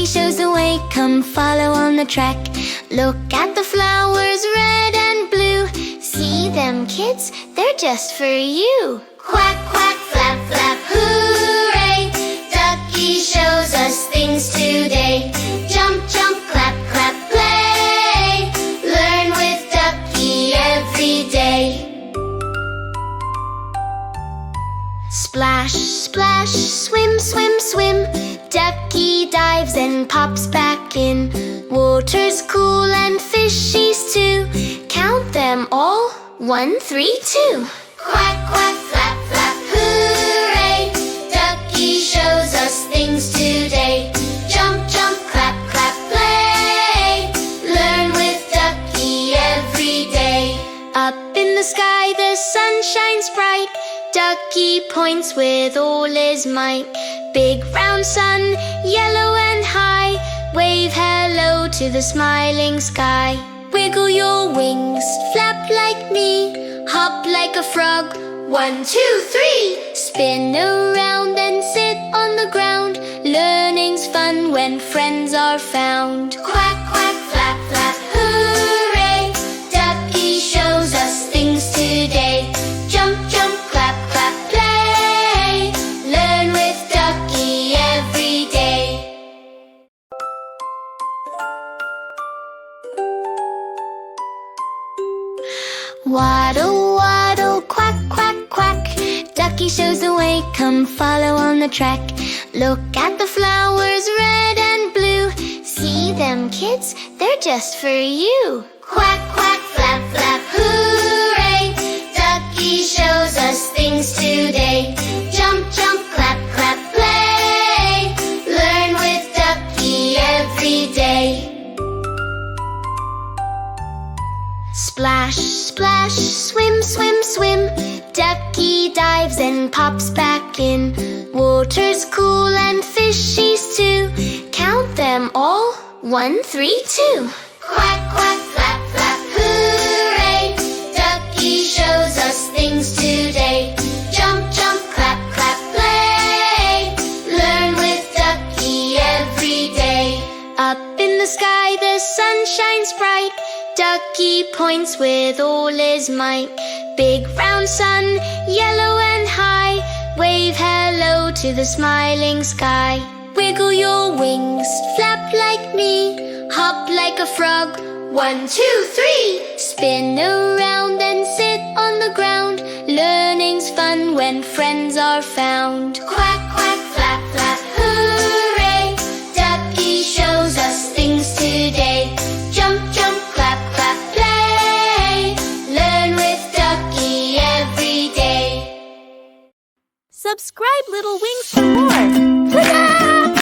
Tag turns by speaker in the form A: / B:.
A: Ducky shows the way, come follow on the track. Look at the flowers, red and blue. See them, kids, they're just for you. Quack, quack, flap, flap, hooray! Ducky shows us things today. Jump, jump, clap, clap, play. Learn with Ducky every day. Splash, splash, swim, swim, swim. Ducky dives and pops back in. Water's cool and fishies too. Count them all, 1, 3, 2. Quack, quack, flap, flap, hooray! Ducky shows us things today. Jump, jump, clap, clap, play. Learn with Ducky every day. Up in the sky the sun shines bright. Ducky points with all his might. Big round sun, yellow and high. Wave hello to the smiling sky. Wiggle your wings, flap like me. Hop like a frog, 1, 2, 3. Spin around and sit on the ground. Learning's fun when friends are found. Quack, quack, flap, flap, hooray! Ducky shows us things today. Jump, jump, clap, clap, play. Learn with Ducky every day. Waddle, waddle, quack, quack, quack. Ducky shows the way, come follow on the track. Look at the flowers, red and blue. See them, kids, they're just for you. Quack, quack, flap, flap, hooray! Ducky shows us things today. Jump, jump, clap, clap, play. Learn with Ducky every day. Splash, splash, swim, swim, swim. Ducky dives and pops back in. Water's cool and fishies too. Count them all, 1, 3, 2. Quack, quack, flap, flap, hooray! Ducky shows us things today. Jump, jump, clap, clap, play. Learn with Ducky every day. Up in the sky the sun shines bright. Ducky points with all his might. Big round sun, yellow and high. Wave hello to the smiling sky. Wiggle your wings, flap like me. Hop like a frog, 1, 2, 3. Spin around and sit on the ground. Learning's fun when friends are found. Quack, quack, flap, flap, hooray! Ducky shows us things today. Jump, jump, clap, clap, play. Learn with Ducky every day.
B: Subscribe, Little Wings, for more. Ta-da!